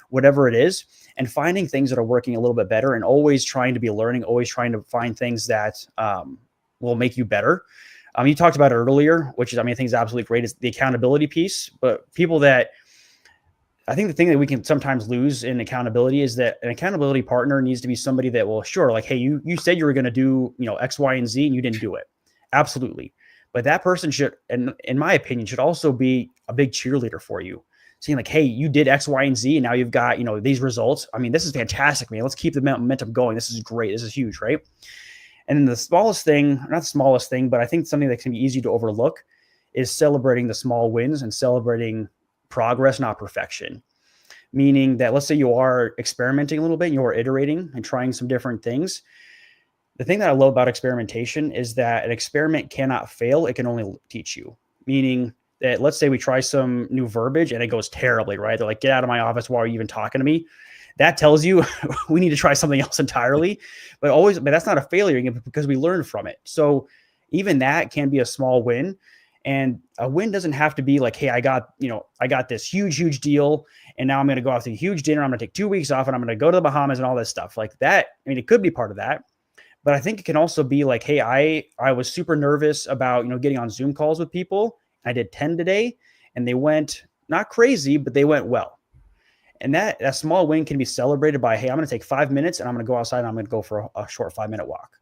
whatever it is, and finding things that are working a little bit better, and always trying to be learning, always trying to find things that will make you better. You talked about it earlier, which is, I think is absolutely great, is the accountability piece. But I think the thing that we can sometimes lose in accountability is that an accountability partner needs to be somebody that will, sure, like, hey, you said you were going to do, X, Y, and Z, and you didn't do it. Absolutely. But that person should, and in my opinion, should also be a big cheerleader for you. Saying like, hey, you did X, Y, and Z, and now you've got, these results. I mean, this is fantastic, man. Let's keep the momentum going. This is great. This is huge, right? And then the smallest thing, not the smallest thing, but I think something that can be easy to overlook is celebrating the small wins and celebrating progress, not perfection. Meaning that, let's say you are experimenting a little bit, you are iterating and trying some different things. The thing that I love about experimentation is that an experiment cannot fail. It can only teach you. Meaning that, let's say we try some new verbiage and it goes terribly, right? They're like, get out of my office. Why are you even talking to me? That tells you we need to try something else entirely. But that's not a failure because we learned from it. So even that can be a small win. And a win doesn't have to be like, hey, I got this huge deal, and now I'm going to go out to a huge dinner. I'm going to take 2 weeks off, and I'm going to go to the Bahamas and all this stuff like that. I mean, it could be part of that, but I think it can also be like, hey, I was super nervous about, getting on Zoom calls with people. I did 10 today, and they went not crazy, but they went well. And that small win can be celebrated by, hey, I'm going to take 5 minutes and I'm going to go outside and I'm going to go for a short 5-minute walk.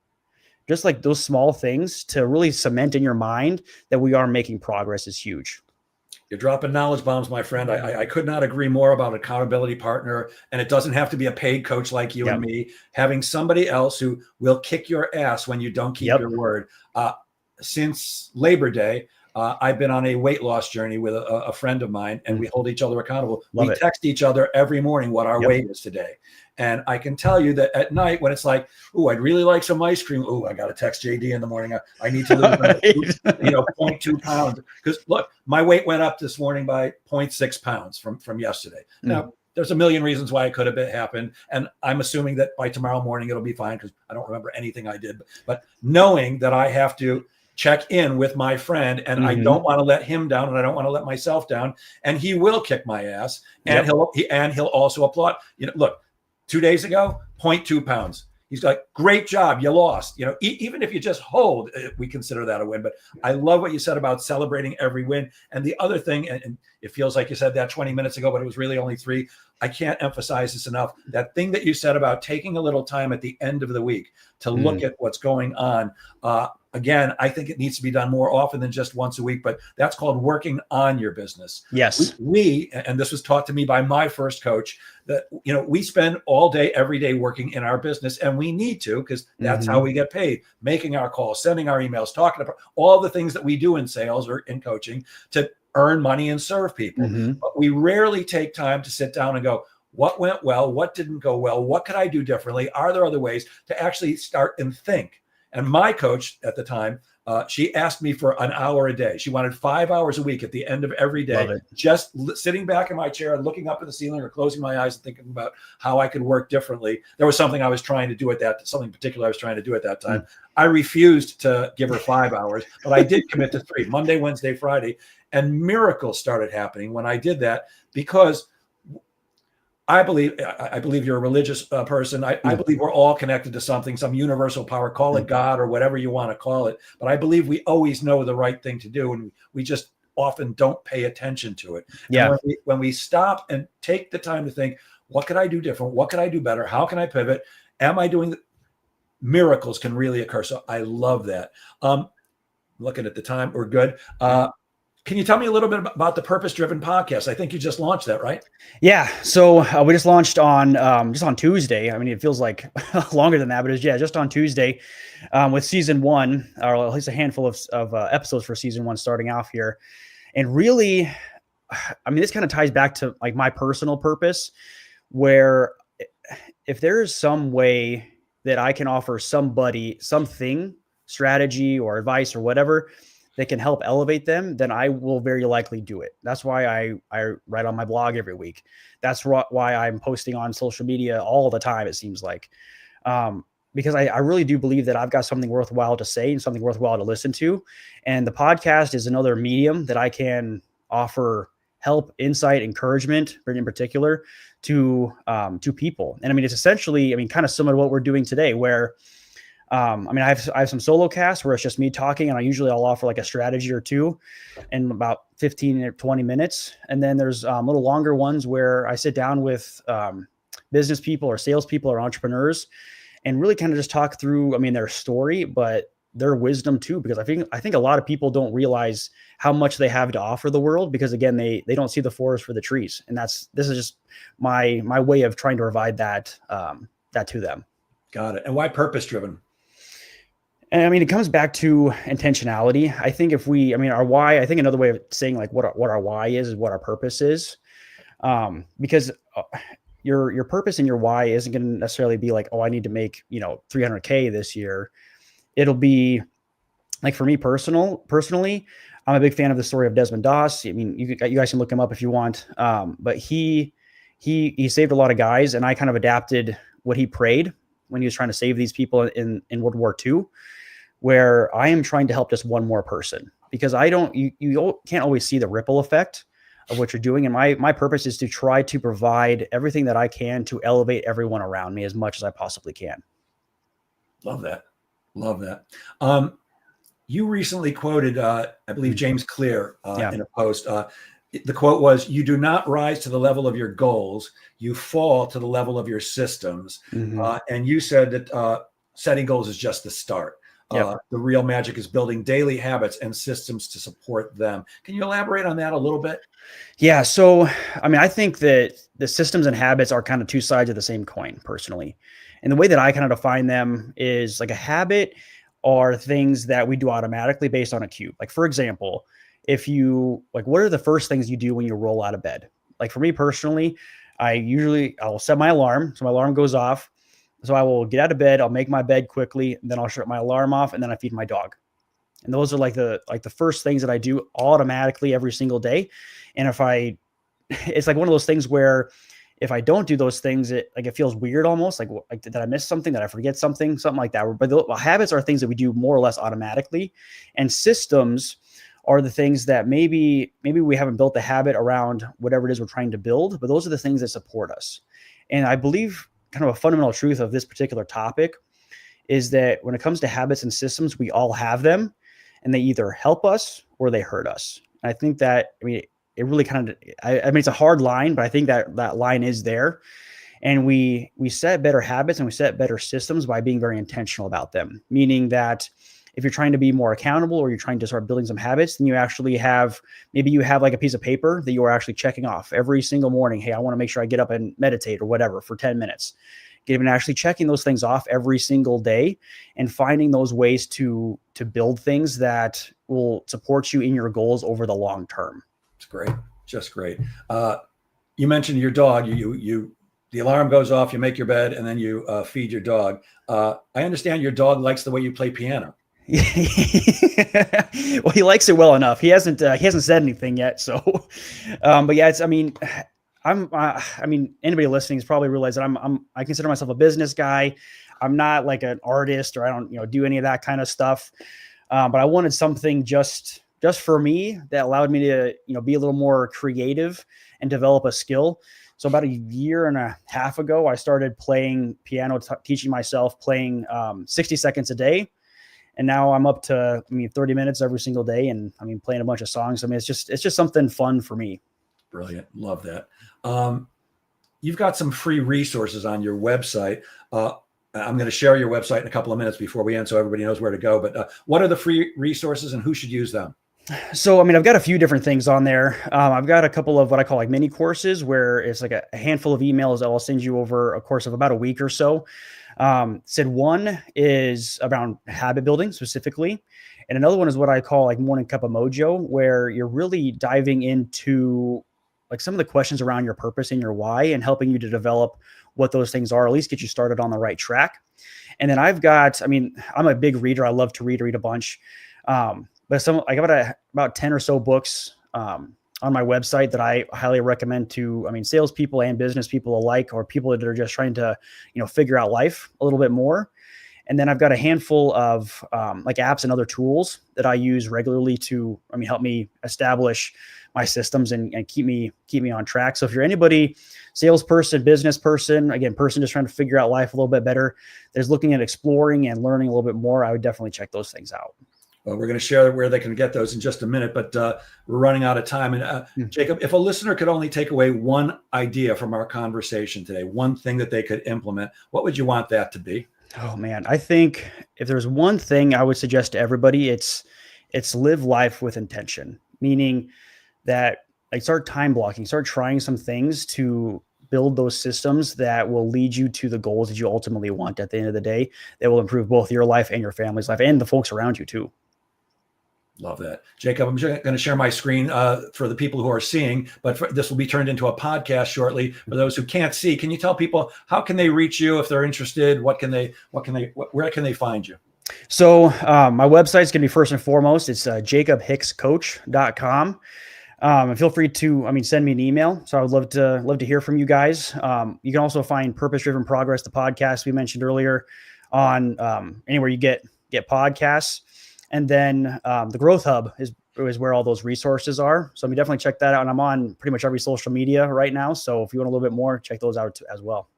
Just like those small things to really cement in your mind that we are making progress is huge. You're dropping knowledge bombs, my friend. I could not agree more about accountability partner. And it doesn't have to be a paid coach like you and me. Having somebody else who will kick your ass when you don't keep your word. Since Labor Day, I've been on a weight loss journey with a friend of mine, and we hold each other accountable. We text each other every morning what our weight is today. And I can tell you that at night when it's like, oh, I'd really like some ice cream. Oh, I got to text JD in the morning. I need to lose 0.2 pounds. Because look, my weight went up this morning by 0.6 pounds from yesterday. Now, there's a million reasons why it could have happened. And I'm assuming that by tomorrow morning, it'll be fine because I don't remember anything I did. But knowing that I have to check in with my friend, and I don't want to let him down, and I don't want to let myself down, and he will kick my ass, and he'll also applaud. Look, 2 days ago, 0.2 pounds. He's like, great job, you lost. Even if you just hold, we consider that a win. But I love what you said about celebrating every win. And the other thing, and it feels like you said that 20 minutes ago, but it was really only 3. I can't emphasize this enough. That thing that you said about taking a little time at the end of the week to look at what's going on. Again, I think it needs to be done more often than just once a week, but that's called working on your business. Yes. We and this was taught to me by my first coach, that, we spend all day, every day working in our business, and we need to, because that's how we get paid, making our calls, sending our emails, talking about all the things that we do in sales or in coaching to earn money and serve people. But we rarely take time to sit down and go, what went well? What didn't go well? What could I do differently? Are there other ways to actually start and think? And my coach at the time She asked me for an hour a day. She wanted 5 hours a week at the end of every day, just sitting back in my chair and looking up at the ceiling or closing my eyes and thinking about how I could work differently. There was something I was trying to do something particular I was trying to do at that time. I refused to give her 5 hours, but I did commit to 3, Monday, Wednesday, Friday. And miracles started happening when I did that, because I believe you're a religious person. I believe we're all connected to something, some universal power, call it God or whatever you want to call it. But I believe we always know the right thing to do, and we just often don't pay attention to it. Yeah. And when we stop and take the time to think, what could I do different? What could I do better? How can I pivot? Am I doing miracles can really occur. So I love that. Looking at the time, we're good. Can you tell me a little bit about the Purpose Driven podcast? I think you just launched that, right? Yeah. So we just launched on Tuesday. I mean, it feels like longer than that, but just on Tuesday with season 1, or at least a handful of episodes for season 1 starting off here. And really, I mean, this kind of ties back to like my personal purpose, where if there is some way that I can offer somebody something, strategy or advice or whatever, that can help elevate them, then I will very likely do it. That's why I write on my blog every week. That's why I'm posting on social media all the time, it seems like. Because I really do believe that I've got something worthwhile to say and something worthwhile to listen to. And the podcast is another medium that I can offer help, insight, encouragement, in particular, to people. And I mean, it's essentially, kind of similar to what we're doing today, where I have some solo casts where it's just me talking, and I'll offer like a strategy or two in about 15 or 20 minutes. And then there's little longer ones where I sit down with business people or salespeople or entrepreneurs and really kind of just talk through, their story, but their wisdom too, because I think a lot of people don't realize how much they have to offer the world, because again, they don't see the forest for the trees. And this is just my way of trying to provide that to them. Got it. And why purpose driven? And it comes back to intentionality. I think our why, I think another way of saying like what our why is what our purpose is. Because your purpose and your why isn't going to necessarily be like, oh, I need to make, $300K this year. It'll be like, for me personally, I'm a big fan of the story of Desmond Doss. You guys can look him up if you want. But he saved a lot of guys, and I kind of adapted what he prayed when he was trying to save these people in World War II, where I am trying to help just one more person, because you can't always see the ripple effect of what you're doing. And my purpose is to try to provide everything that I can to elevate everyone around me as much as I possibly can. Love that. You recently quoted, I believe, James Clear in a post. The quote was, "You do not rise to the level of your goals. You fall to the level of your systems." And you said that setting goals is just the start. The real magic is building daily habits and systems to support them. Can you elaborate on that a little bit? Yeah. So, I think that the systems and habits are kind of two sides of the same coin, personally. And the way that I kind of define them is like a habit are things that we do automatically based on a cue. Like, for example, what are the first things you do when you roll out of bed? Like, for me personally, I'll set my alarm. So my alarm goes off. So I will get out of bed. I'll make my bed quickly, and then I'll shut my alarm off, and then I feed my dog. And those are like the first things that I do automatically every single day. And it's like one of those things where if I don't do those things, it feels weird almost, like did I miss something? Did I forget something like that? But habits are things that we do more or less automatically, and systems are the things that maybe we haven't built the habit around whatever it is we're trying to build, but those are the things that support us. And I believe kind of a fundamental truth of this particular topic is that when it comes to habits and systems, we all have them, and they either help us or they hurt us. And I think that, it really kind of, it's a hard line, but I think that line is there. And we set better habits and we set better systems by being very intentional about them. Meaning that if you're trying to be more accountable, or you're trying to start building some habits, then you actually maybe you have like a piece of paper that you are actually checking off every single morning. Hey, I want to make sure I get up and meditate or whatever for 10 minutes. And actually checking those things off every single day and finding those ways to build things that will support you in your goals over the long term. It's great. Just great. You mentioned your dog. The alarm goes off, you make your bed, and then you feed your dog. I understand your dog likes the way you play piano. Well, he likes it well enough. He hasn't said anything yet. So, but yeah, I mean, anybody listening has probably realized that I consider myself a business guy. I'm not like an artist, or I don't, do any of that kind of stuff. But I wanted something just for me that allowed me to, be a little more creative and develop a skill. So about a year and a half ago, I started playing piano, teaching myself playing 60 seconds a day. And now I'm up to, 30 minutes every single day, and playing a bunch of songs. It's just something fun for me. Brilliant. Love that. You've got some free resources on your website. I'm going to share your website in a couple of minutes before we end, so everybody knows where to go. But what are the free resources, and who should use them? So, I've got a few different things on there. I've got a couple of what I call like mini courses, where it's like a handful of emails that I'll send you over a course of about a week or so. Said one is around habit building specifically. And another one is what I call like Morning Cup of Mojo, where you're really diving into like some of the questions around your purpose and your why, and helping you to develop what those things are, at least get you started on the right track. And then I'm a big reader. I love to read a bunch. But I got about 10 or so books on my website that I highly recommend to, salespeople and business people alike, or people that are just trying to, figure out life a little bit more. And then I've got a handful of like apps and other tools that I use regularly to, help me establish my systems and keep me on track. So if you're anybody, salesperson, business person, again, person just trying to figure out life a little bit better, there's looking at exploring and learning a little bit more, I would definitely check those things out. Well, we're going to share where they can get those in just a minute, but we're running out of time. And Jacob, if a listener could only take away one idea from our conversation today, one thing that they could implement, what would you want that to be? Oh man, I think if there's one thing I would suggest to everybody, it's live life with intention, meaning that like start time blocking, start trying some things to build those systems that will lead you to the goals that you ultimately want at the end of the day, that will improve both your life and your family's life and the folks around you too. Love that. Jacob, I'm going to share my screen for the people who are seeing, but this will be turned into a podcast shortly. For those who can't see, can you tell people how can they reach you if they're interested? Where can they find you? So my website is going to be first and foremost. It's jacobhickscoach.com. And feel free to, send me an email. So I would love to hear from you guys. You can also find Purpose Driven Progress, the podcast we mentioned earlier, on anywhere you get podcasts. And then the Growth Hub is where all those resources are. So definitely check that out. And I'm on pretty much every social media right now. So if you want a little bit more, check those out as well.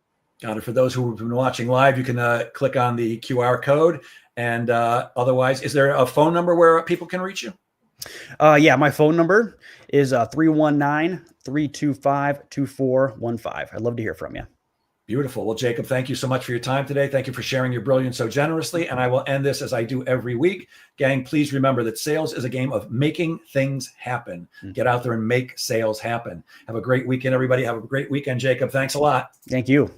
Got it. For those who have been watching live, you can click on the QR code. And otherwise, is there a phone number where people can reach you? Yeah, my phone number is 319-325-2415. I'd love to hear from you. Beautiful. Well, Jacob, thank you so much for your time today. Thank you for sharing your brilliance so generously. And I will end this as I do every week. Gang, please remember that sales is a game of making things happen. Get out there and make sales happen. Have a great weekend, everybody. Have a great weekend, Jacob. Thanks a lot. Thank you.